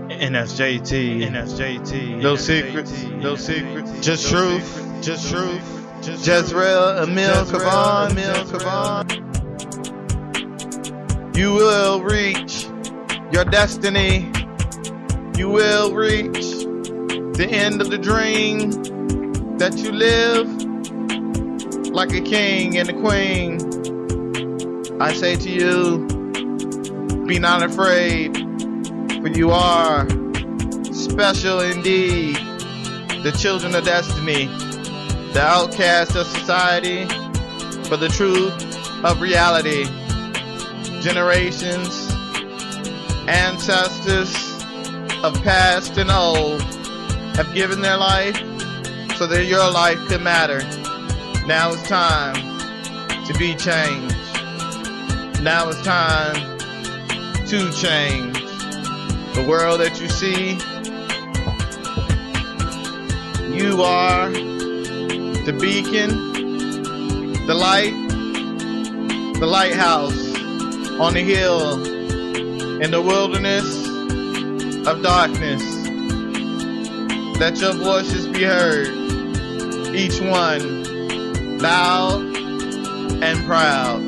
NSJT, no secrets, just truth, Jezreel, Emil Kavan. You will reach your destiny. You will reach the end of the dream that you live like a king and a queen. I say to you, be not afraid, for you are special indeed. The children of destiny, the outcasts of society, for the truth of reality. Generations, ancestors of past and old have given their life so that your life could matter. Now it's time to be changed. Now it's time to change. The world that you see, you are the beacon, the light, the lighthouse on the hill in the wilderness of darkness. Let your voices be heard, each one loud and proud.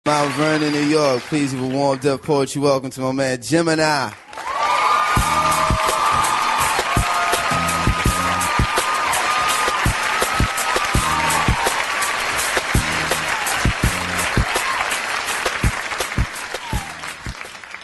Mount Vernon, New York. Please give a warm deaf poetry welcome to my man Gemini.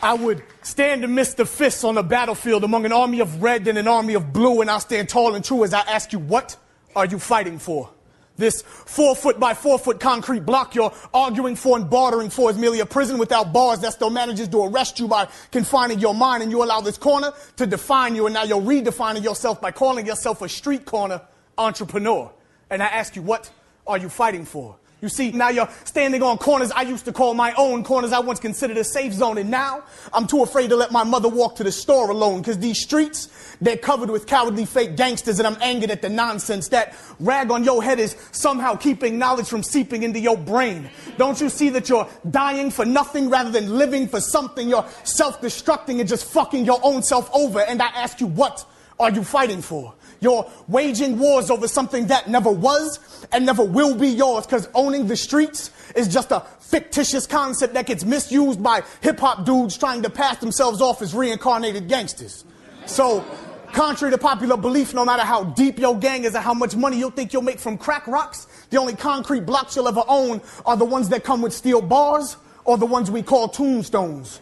I would stand amidst the fists on the battlefield among an army of red and an army of blue, and I'll stand tall and true as I ask you, what are you fighting for? This 4 foot by 4 foot concrete block you're arguing for and bartering for is merely a prison without bars that still manages to arrest you by confining your mind, and you allow this corner to define you, and now you're redefining yourself by calling yourself a street corner entrepreneur. And I ask you, what are you fighting for? You see, now you're standing on corners I used to call my own, corners I once considered a safe zone, and now I'm too afraid to let my mother walk to the store alone, because these streets, they're covered with cowardly fake gangsters, and I'm angered at the nonsense. That rag on your head is somehow keeping knowledge from seeping into your brain. Don't you see that you're dying for nothing rather than living for something? You're self-destructing and just fucking your own self over, and I ask you, what are you fighting for? You're waging wars over something that never was and never will be yours, because owning the streets is just a fictitious concept that gets misused by hip-hop dudes trying to pass themselves off as reincarnated gangsters. So, contrary to popular belief, no matter how deep your gang is or how much money you'll think you'll make from crack rocks, the only concrete blocks you'll ever own are the ones that come with steel bars or the ones we call tombstones.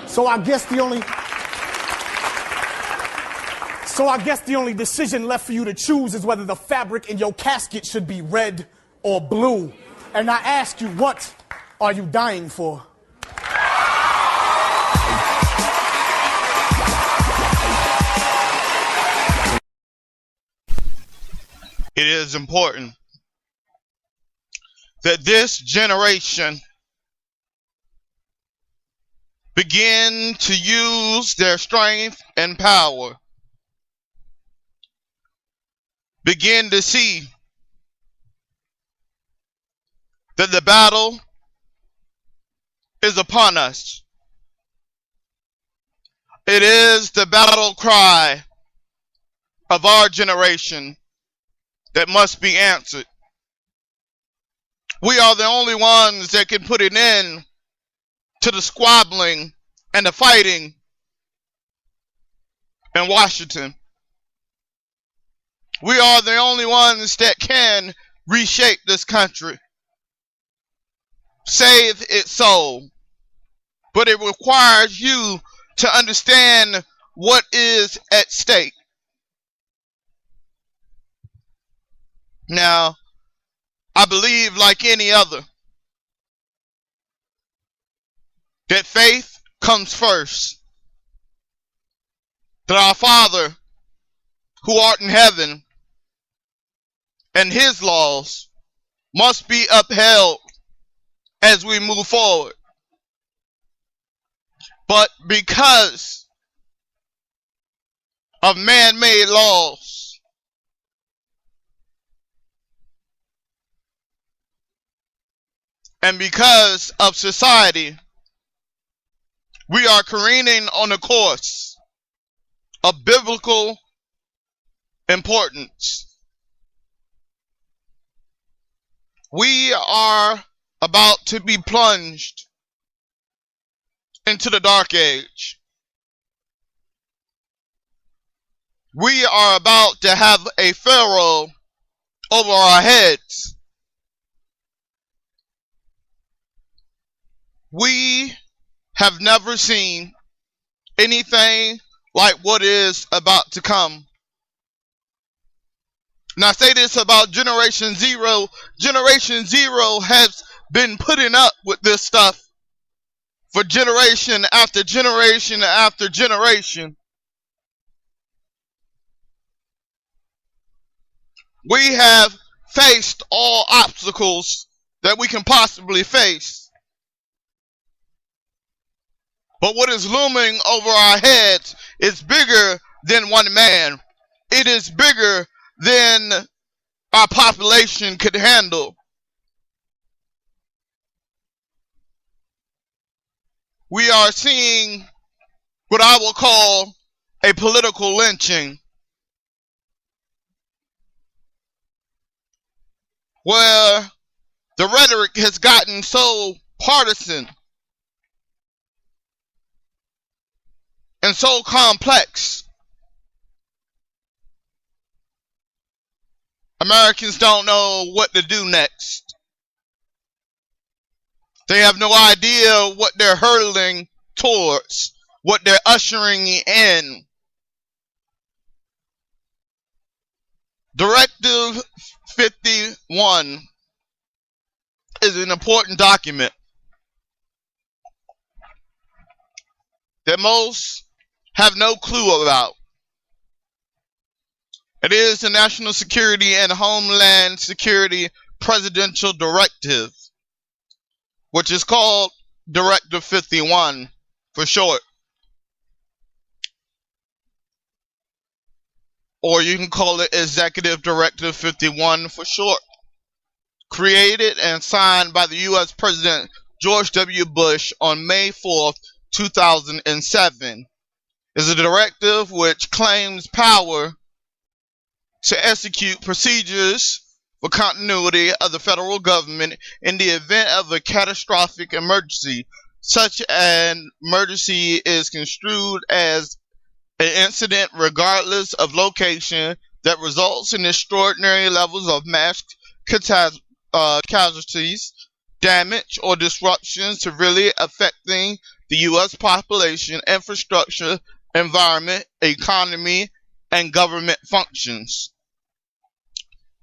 So I guess the only decision left for you to choose is whether the fabric in your casket should be red or blue. And I ask you, what are you dying for? It is important that this generation begin to use their strength and power. Begin to see that the battle is upon us. It is the battle cry of our generation that must be answered. We are the only ones that can put an end to the squabbling and the fighting in Washington. We are the only ones that can reshape this country, save its soul. But it requires you to understand what is at stake. Now, I believe, like any other, that faith comes first. That our Father, who art in heaven, and his laws must be upheld as we move forward. But because of man-made laws, And because of society, we are careening on a course of biblical importance. We are about to be plunged into the dark age. We are about to have a Pharaoh over our heads. We have never seen anything like what is about to come. Now I say this about Generation Zero. Generation Zero has been putting up with this stuff for generation after generation after generation. We have faced all obstacles that we can possibly face. But what is looming over our heads is bigger than one man. It is bigger than our population could handle. We are seeing what I will call a political lynching, where the rhetoric has gotten so partisan and so complex. Americans don't know what to do next. They have no idea what they're hurtling towards, what they're ushering in. Directive 51 is an important document that most have no clue about. It is the National Security and Homeland Security Presidential Directive, which is called Directive 51 for short. Or you can call it Executive Directive 51 for short. Created and signed by the U.S. President George W. Bush on May 4th, 2007. Is a directive which claims power to execute procedures for continuity of the federal government in the event of a catastrophic emergency. Such an emergency is construed as an incident regardless of location that results in extraordinary levels of mass casualties, damage, or disruption severely affecting the U.S. population, infrastructure, environment, economy, and government functions.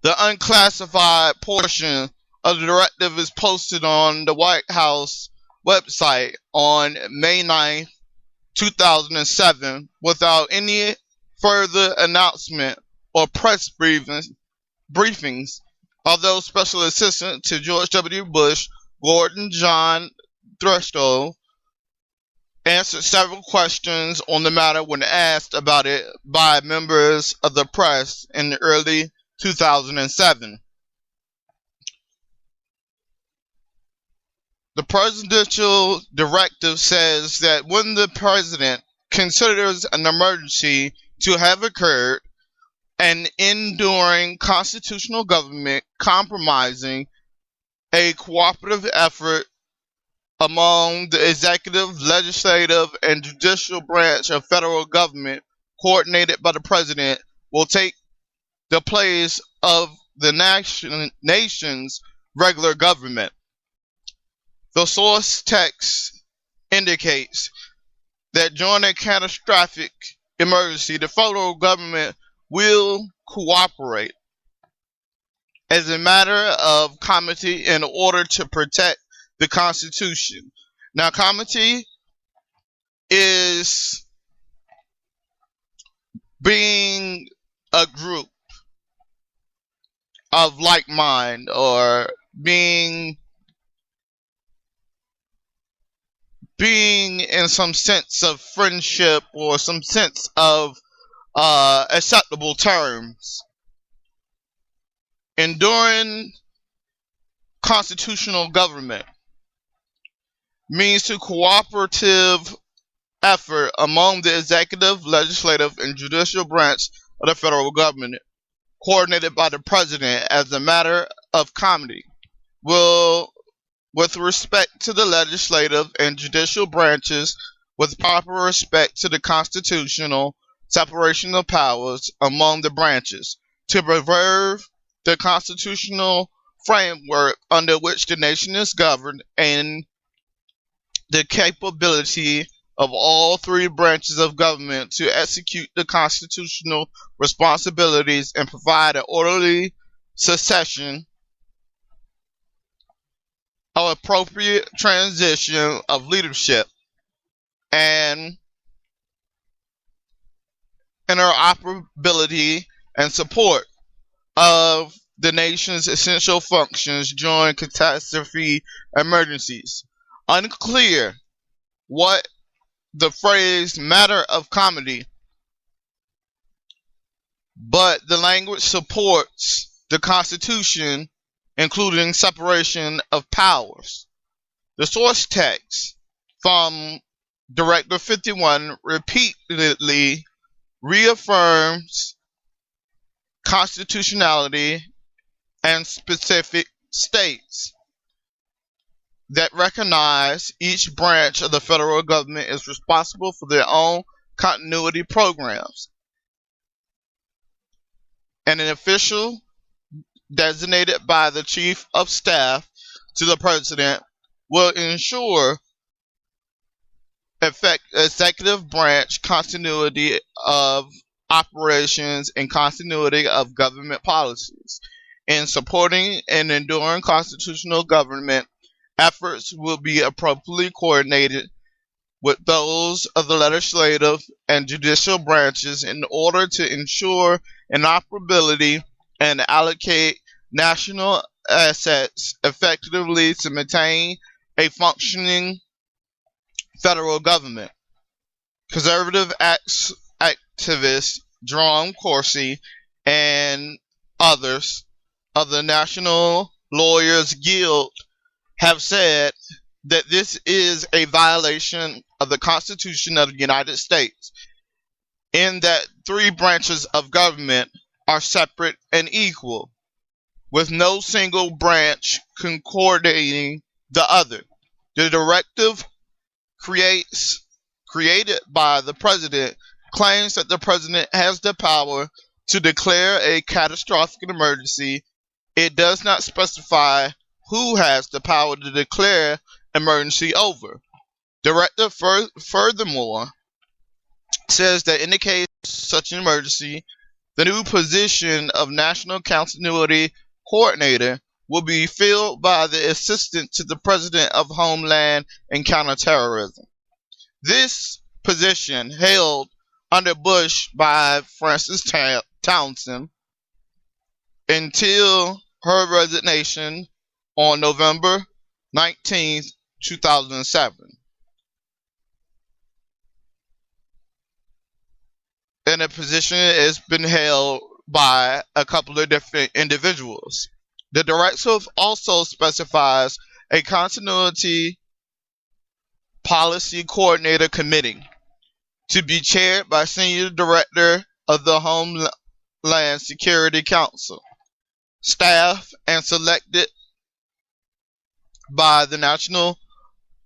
The unclassified portion of the directive is posted on the White House website on May 9th, 2007 without any further announcement or press briefings, although Special Assistant to George W. Bush, Gordon John Threshold, answered several questions on the matter when asked about it by members of the press in early 2007. The presidential directive says that when the president considers an emergency to have occurred, an enduring constitutional government compromising a cooperative effort among the executive, legislative, and judicial branch of federal government coordinated by the president will take the place of the nation's regular government. The source text indicates that during a catastrophic emergency, the federal government will cooperate as a matter of comity in order to protect the Constitution. Now, comity is being a group of like mind, or being in some sense of friendship or some sense of acceptable terms. Enduring constitutional government means to cooperative effort among the executive, legislative, and judicial branch of the federal government, coordinated by the president as a matter of comity, will, with respect to the legislative and judicial branches, with proper respect to the constitutional separation of powers among the branches, to preserve the constitutional framework under which the nation is governed, and the capability of all three branches of government to execute the constitutional responsibilities and provide an orderly succession of appropriate transition of leadership and interoperability and support of the nation's essential functions during catastrophe emergencies. Unclear what the phrase matter of comedy, but the language supports the Constitution, including separation of powers. The source text from Directive 51 repeatedly reaffirms constitutionality and specific states that recognize each branch of the federal government is responsible for their own continuity programs, and an official designated by the Chief of Staff to the President will ensure executive branch continuity of operations and continuity of government policies. In supporting and enduring constitutional government, efforts will be appropriately coordinated with those of the legislative and judicial branches in order to ensure interoperability and allocate national assets effectively to maintain a functioning federal government. Conservative activists Jerome Corsi and others of the National Lawyers Guild have said that this is a violation of the Constitution of the United States, in that three branches of government are separate and equal, with no single branch concordating the other. The directive created by the president claims that the president has the power to declare a catastrophic emergency. It does not specify who has the power to declare emergency over. Directive furthermore says that in the case of such an emergency, the new position of National Continuity Coordinator will be filled by the Assistant to the President of Homeland and Counterterrorism. This position, held under Bush by Frances Townsend until her resignation on November 19, 2007. And the position has been held by a couple of different individuals. The directive also specifies a continuity policy coordinator committee to be chaired by Senior Director of the Homeland Security Council, staff and selected by the National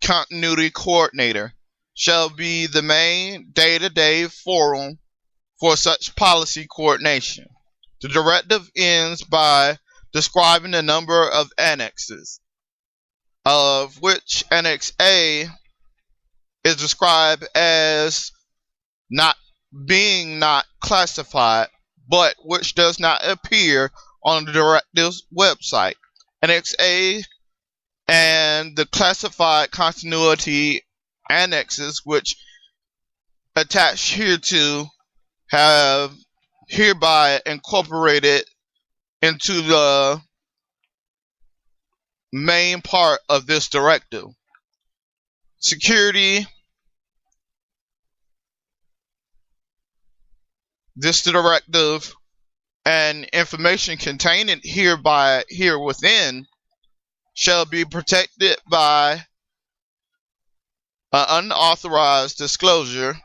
Continuity Coordinator, shall be the main day-to-day forum for such policy coordination. The directive ends by describing the number of annexes, of which Annex A is described as not classified, but which does not appear on the directive's website. Annex A and the classified continuity annexes which attach hereto have hereby incorporated into the main part of this directive. Security. This directive and information contained here within shall be protected by An unauthorized disclosure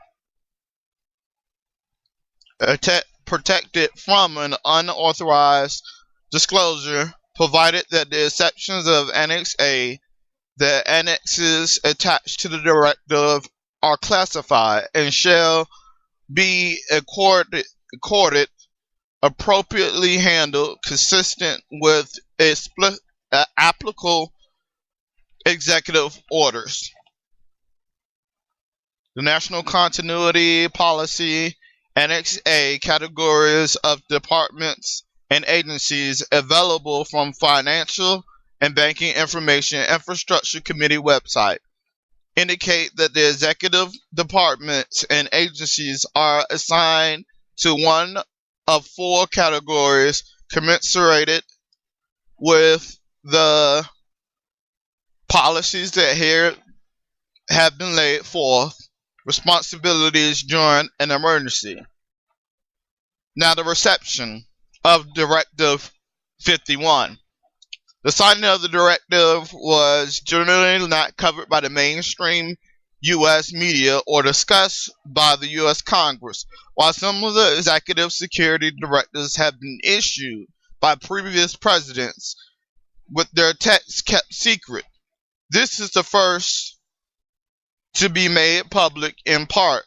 protected from an unauthorized disclosure, provided that the exceptions of Annex A, the annexes attached to the directive, are classified and shall be accorded appropriately handled, consistent with applicable executive orders. The National Continuity Policy, Annex A, categories of departments and agencies available from Financial and Banking Information Infrastructure Committee website, indicate that the executive departments and agencies are assigned to one of four categories commensurated with the policies that here have been laid forth. Responsibilities during an emergency. Now, the reception of Directive 51. The signing of the directive was generally not covered by the mainstream U.S. media or discussed by the U.S. Congress, while some of the executive security directives have been issued by previous presidents with their texts kept secret. This is the first to be made public in part.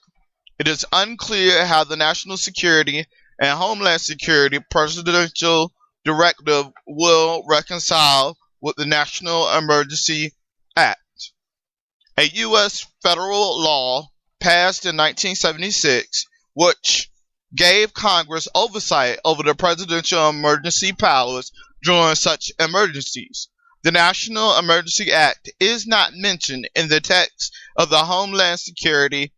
It is unclear how the National Security and Homeland Security Presidential Directive will reconcile with the National Emergency Act, a U.S. federal law passed in 1976, which gave Congress oversight over the presidential emergency powers during such emergencies. The National Emergency Act is not mentioned in the text of the Homeland Security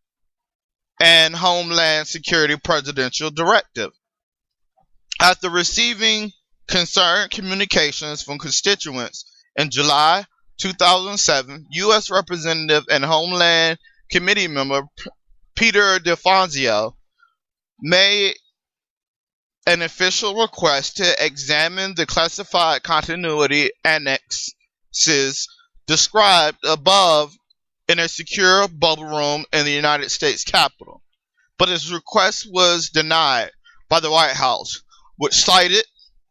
and Homeland Security Presidential Directive. After receiving concerned communications from constituents in July 2007, U.S. Representative and Homeland Committee member Peter DeFazio made an official request to examine the classified continuity annexes described above in a secure bubble room in the United States Capitol. But his request was denied by the White House, which cited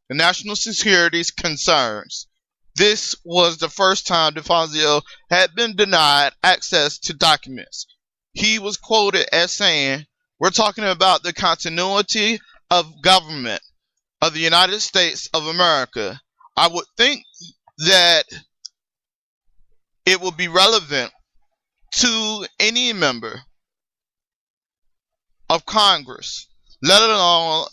the national security's concerns. This was the first time DeFazio had been denied access to documents. He was quoted as saying, "We're talking about the continuity of government of the United States of America. I would think that it would be relevant to any member of Congress, let alone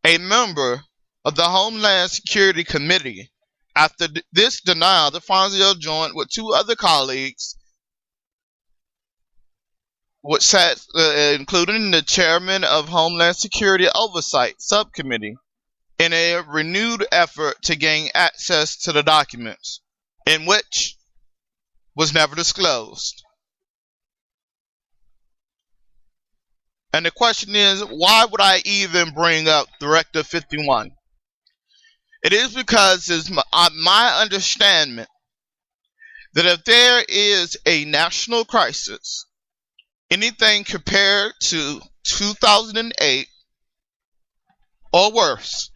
a member of the Homeland Security Committee." After this denial, DeFazio joined with two other colleagues, which sat, including the chairman of Homeland Security Oversight Subcommittee, in a renewed effort to gain access to the documents, in which was never disclosed. And the question is, why would I even bring up Directive 51? It is because it's my understanding that if there is a national crisis, anything compared to 2008 or worse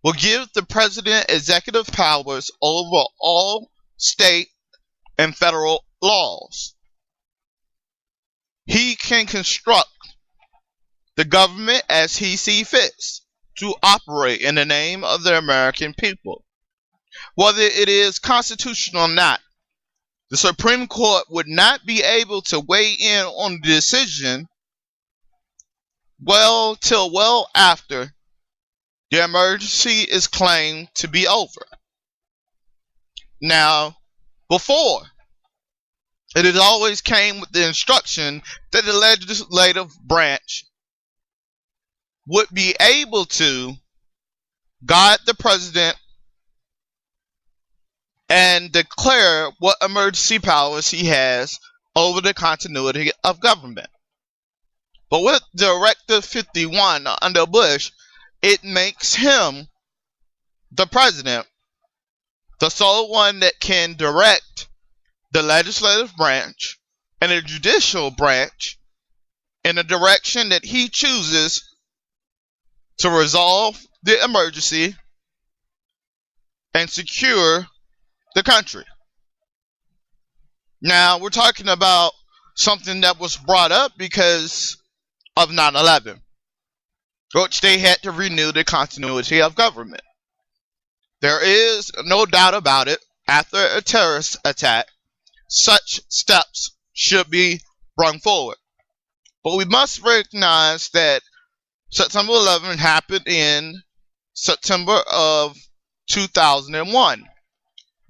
will give the president executive powers over all state and federal laws. He can construct the government as he sees fit to operate in the name of the American people. Whether it is constitutional or not, the Supreme Court would not be able to weigh in on the decision till well after the emergency is claimed to be over. Now, before, it has always came with the instruction that the legislative branch would be able to guide the president and declare what emergency powers he has over the continuity of government. But with Directive 51 under Bush, it makes him, the president, the sole one that can direct the legislative branch and the judicial branch in the direction that he chooses to resolve the emergency and secure the country. Now, we're talking about something that was brought up because of 9/11, which they had to renew the continuity of government. There is no doubt about it, after a terrorist attack, such steps should be brought forward. But we must recognize that September 11 happened in September of 2001.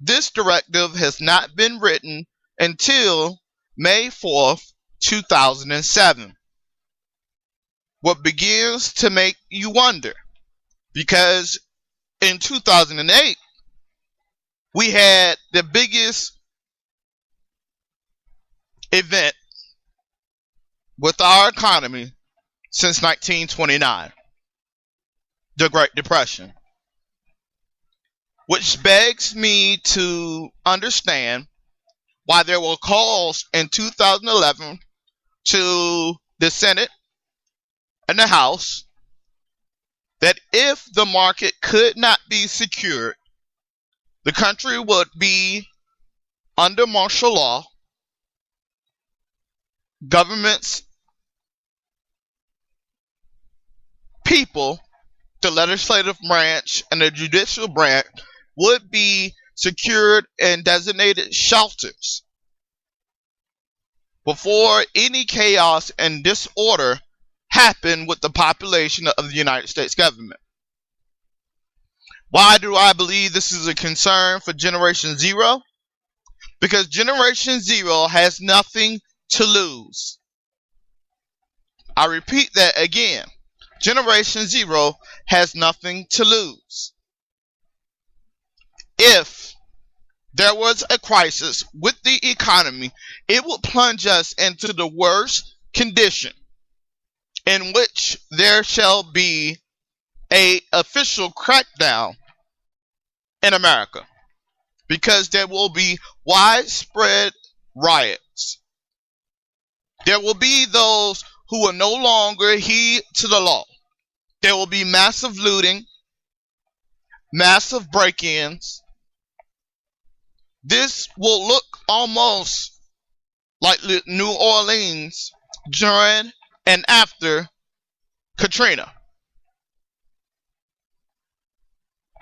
This directive has not been written until May 4th, 2007. What begins to make you wonder, because in 2008, we had the biggest event with our economy since 1929, the Great Depression, which begs me to understand why there were calls in 2011 to the Senate and the House that if the market could not be secured, the country would be under martial law. Government's people, the legislative branch and the judicial branch, would be secured in designated shelters before any chaos and disorder happened with the population of the United States government. Why do I believe this is a concern for Generation Zero? Because Generation Zero has nothing to lose. I repeat that again. Generation Zero has nothing to lose. If there was a crisis with the economy, it would plunge us into the worst condition in which there shall be an official crackdown in America, because there will be widespread riots. There will be those who will no longer heed to the law. There will be massive looting, massive break-ins. This will look almost like New Orleans during and after Katrina.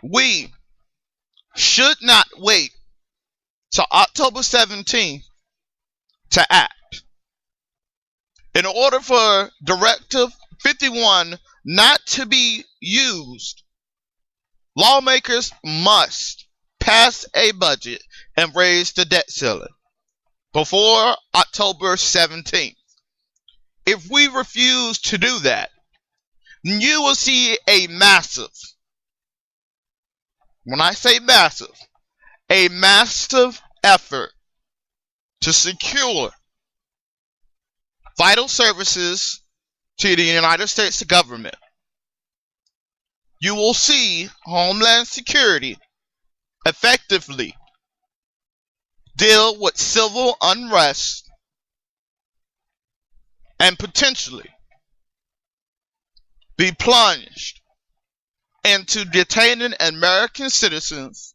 We should not wait till October 17th to act. In order for Directive 51 not to be used, lawmakers must pass a budget and raise the debt ceiling before October 17th. If we refuse to do that, you will see a massive, when I say massive, a massive effort to secure vital services to the United States government. You will see Homeland Security effectively deal with civil unrest and potentially be plunged into detaining American citizens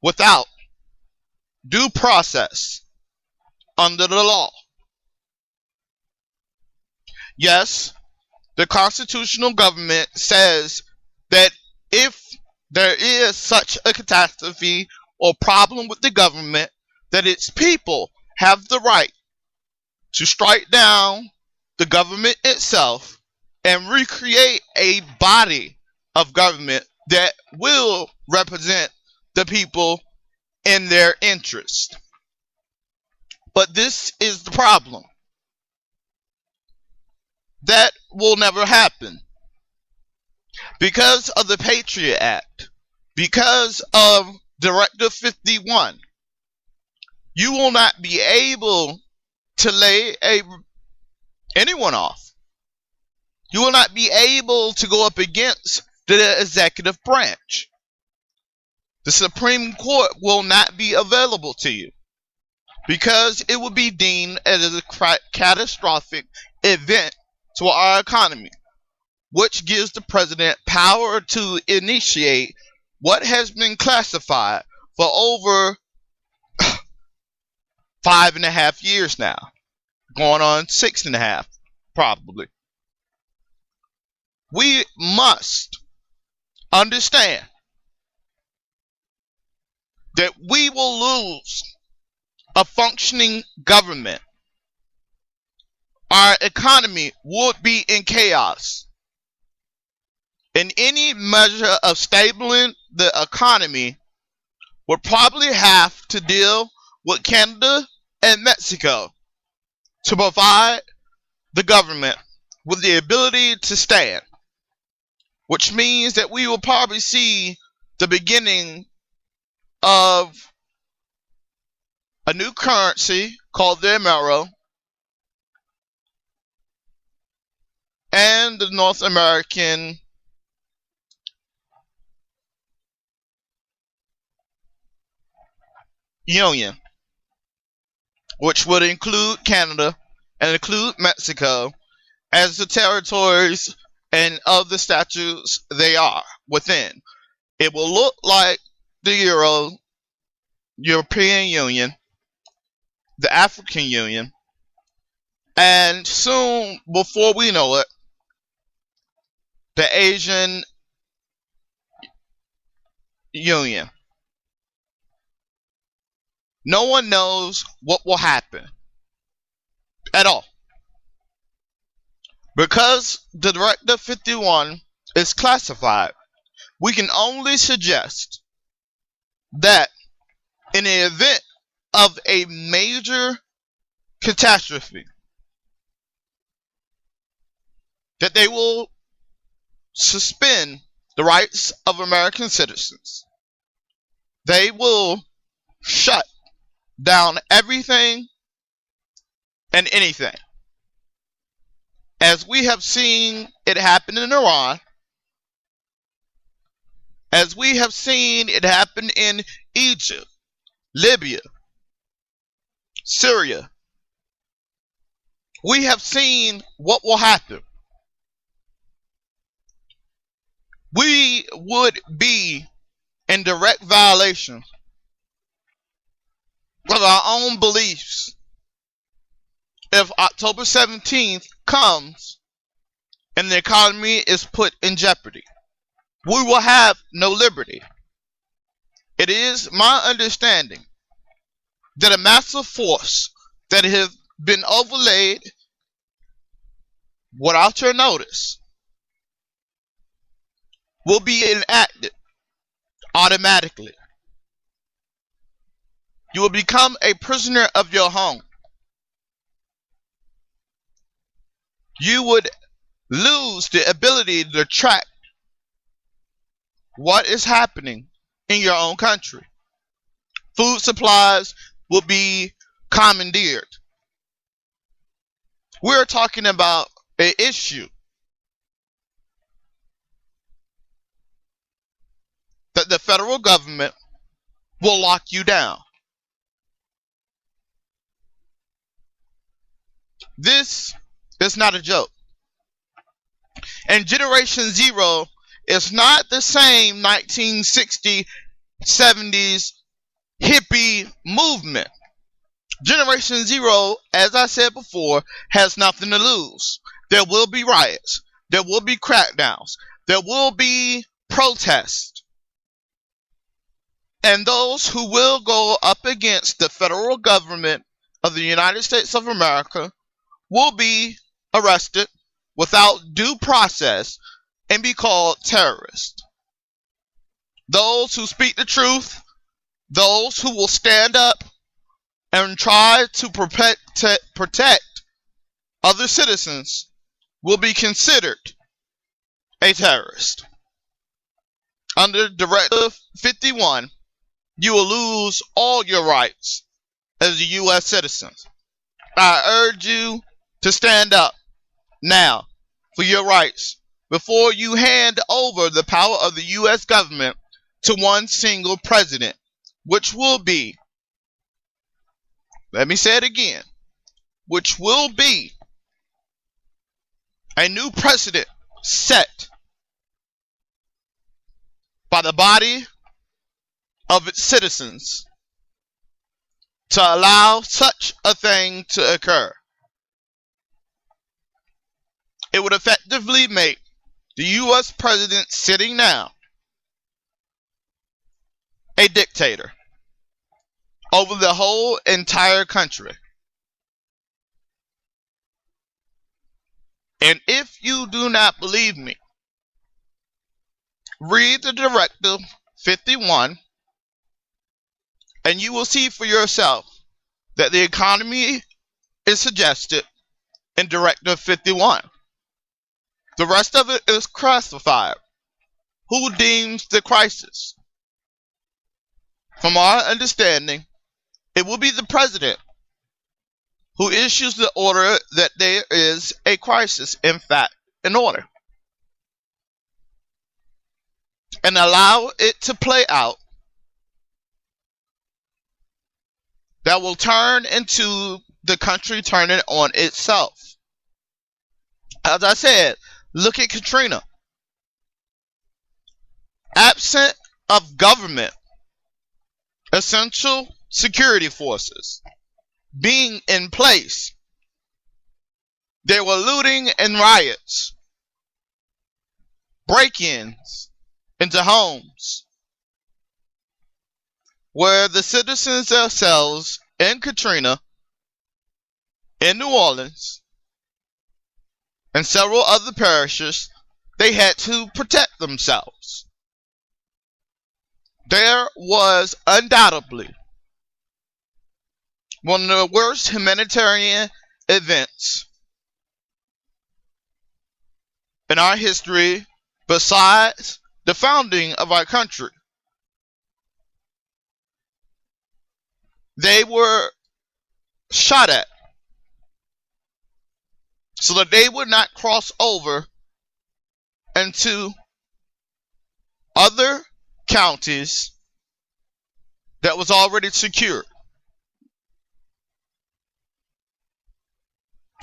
without due process under the law. Yes, the constitutional government says that if there is such a catastrophe or problem with the government, that its people have the right to strike down the government itself and recreate a body of government that will represent the people in their interest. But this is the problem. That will never happen. Because of the Patriot Act, because of Directive 51, you will not be able to lay anyone off. You will not be able to go up against the executive branch. The Supreme Court will not be available to you. because it would be deemed as a catastrophic event to our economy, which gives the president power to initiate what has been classified for over 5.5 years now, going on 6.5, probably. We must understand that we will lose a functioning government. Our economy would be in chaos. And any measure of stabling the economy would probably have to deal with Canada and Mexico to provide the government with the ability to stand, which means that we will probably see the beginning of a new currency called the Euro and the North American Union, which would include Canada and include Mexico as the territories and of the statutes they are within. It will look like the European Union, the African Union, and soon, before we know it, the Asian Union. No one knows what will happen at all. Because the Directive 51 is classified, we can only suggest that in the event of a major catastrophe, that they will suspend the rights of American citizens. They will shut down everything and anything. As we have seen it happen in Iran, as we have seen it happen in Egypt, Libya, Syria, we have seen what will happen. We would be in direct violation of our own beliefs if October 17th comes and the economy is put in jeopardy. We will have no liberty. It is my understanding that a massive force that has been overlaid without your notice will be enacted automatically. You will become a prisoner of your home. You would lose the ability to track what is happening in your own country. Food supplies will be commandeered. We're talking about an issue that the federal government will lock you down. This is not a joke. And Generation Zero is not the same 1960s, 70s hippie movement. Generation Zero, as I said before, has nothing to lose. There will be riots. There will be crackdowns. There will be protests. And those who will go up against the federal government of the United States of America will be arrested without due process and be called terrorists. Those who speak the truth, those who will stand up and try to protect other citizens will be considered a terrorist. Under Directive 51, you will lose all your rights as a U.S. citizen. I urge you to stand up now for your rights before you hand over the power of the U.S. government to one single president, which will be Let me say it again. Which will be a new precedent set by the body of its citizens to allow such a thing to occur. It would effectively make the U.S. president sitting now a dictator over the whole entire country. And if you do not believe me, read the Directive 51 and you will see for yourself that the economy is suggested in Directive 51. The rest of it is classified. Who deems the crisis? From our understanding, it will be the president who issues the order that there is a crisis, in fact, in order, and allow it to play out. That will turn into the country turning on itself. As I said, look at Katrina. Absent of government, essential security forces being in place, there were looting and riots, break-ins into homes, where the citizens themselves in Katrina, in New Orleans, and several other parishes, they had to protect themselves. There was undoubtedly one of the worst humanitarian events in our history besides the founding of our country. They were shot at so that they would not cross over into other counties that was already secured.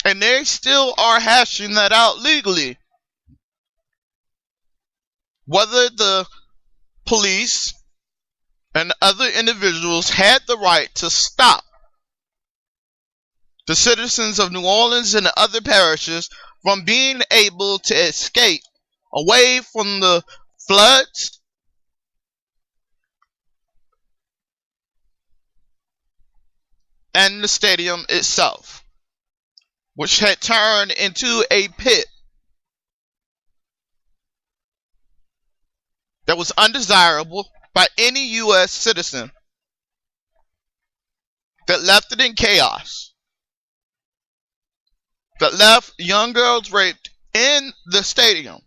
And they still are hashing that out legally. Whether the police and other individuals had the right to stop the citizens of New Orleans and the other parishes from being able to escape away from the floods and the stadium itself, which had turned into a pit that was undesirable by any U.S. citizen that left it in chaos, that left young girls raped in the stadium,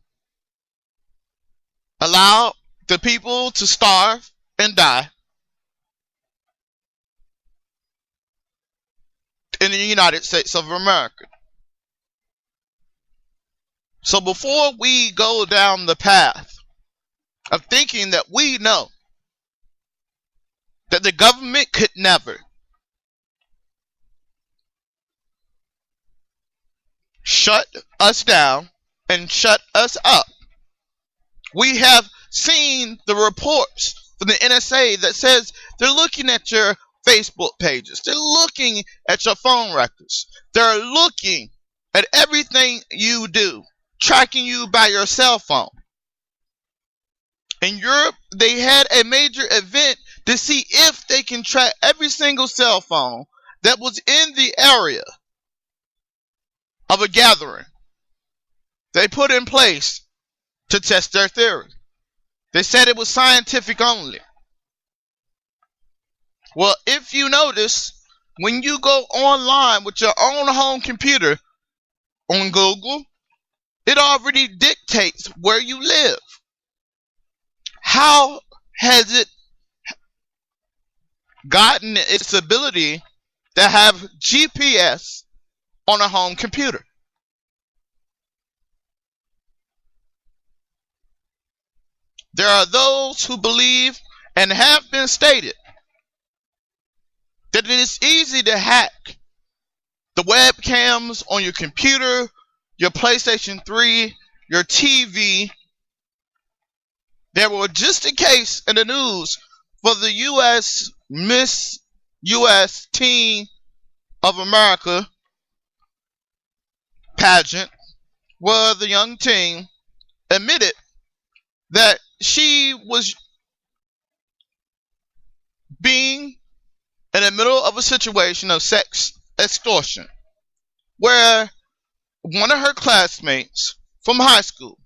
allowed the people to starve and die in the United States of America. So before we go down the path of thinking that we know that the government could never shut us down and shut us up, we have seen the reports from the NSA that says they're looking at your Facebook pages, they're looking at your phone records, they're looking at everything you do, tracking you by your cell phone. In Europe, they had a major event to see if they can track every single cell phone that was in the area of a gathering they put in place to test their theory. They said it was scientific only. Well, if you notice, when you go online with your own home computer on Google, it already dictates where you live. How has it gotten its ability to have GPS on a home computer? There are those who believe and have been stated that it is easy to hack the webcams on your computer, your PlayStation 3, your TV. There were just a case in the news for the U.S. Miss U.S. Teen of America pageant, where the young teen admitted that she was being in the middle of a situation of sex extortion, where one of her classmates from high school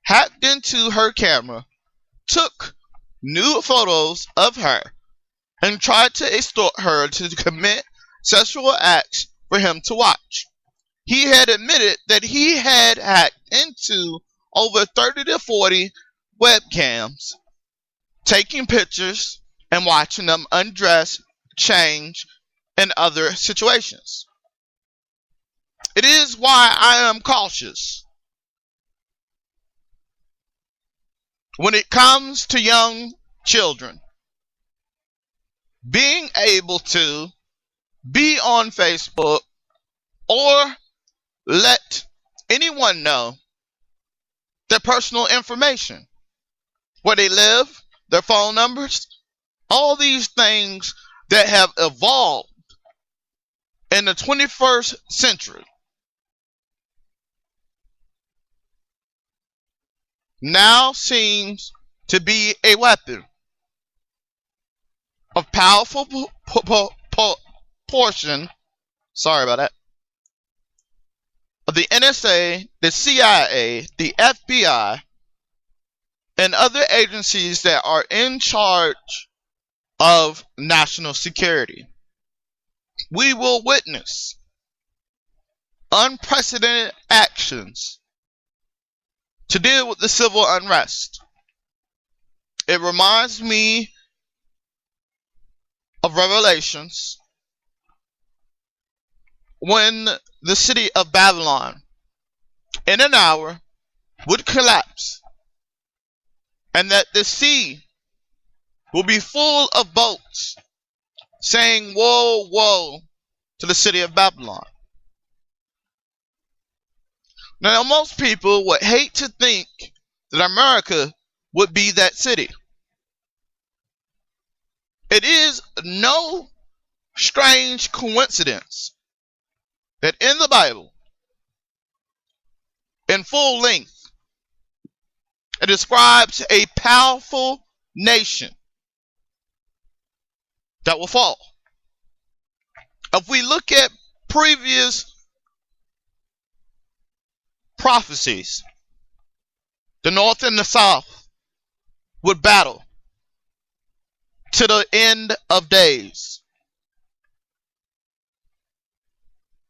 hacked into her camera, took nude photos of her, and tried to extort her to commit sexual acts for him to watch. He had admitted that he had hacked into over 30 to 40 webcams, taking pictures and watching them undress, change, and other situations. It is why I am cautious when it comes to young children being able to be on Facebook or let anyone know their personal information, where they live, their phone numbers, all these things that have evolved in the 21st century. Now seems to be a weapon of powerful portion, sorry about that, of the NSA, the CIA, the FBI, and other agencies that are in charge of national security. We will witness unprecedented actions to deal with the civil unrest. It reminds me of Revelations, when the city of Babylon in an hour would collapse, and that the sea will be full of boats saying, "Woe, woe to the city of Babylon." Now, most people would hate to think that America would be that city. It is no strange coincidence that in the Bible, in full length, it describes a powerful nation that will fall. If we look at previous prophecies, the North and the South would battle to the end of days.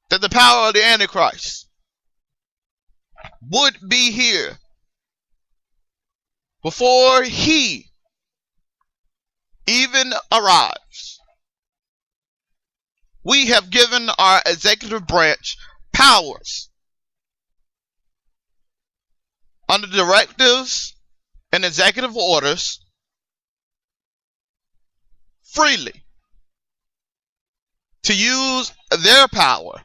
That the power of the Antichrist would be here before he even arrives. We have given our executive branch powers under directives and executive orders freely to use their power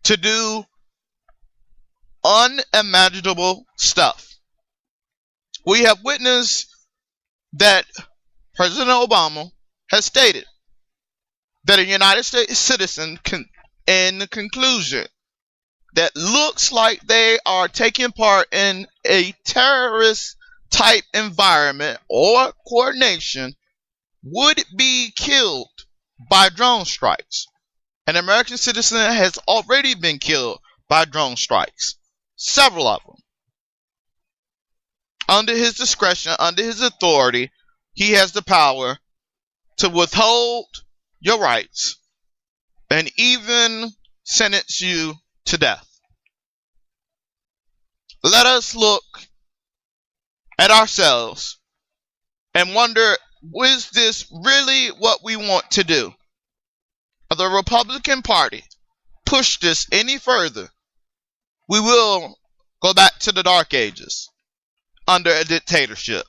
to do unimaginable stuff. We have witnessed that President Obama has stated that a United States citizen can, in the conclusion, that looks like they are taking part in a terrorist type environment or coordination would be killed by drone strikes. An American citizen has already been killed by drone strikes, several of them. Under his discretion, under his authority, he has the power to withhold your rights and even sentence you to death. Let us look at ourselves and wonder, is this really what we want to do? If the Republican Party push this any further, we will go back to the Dark Ages under a dictatorship.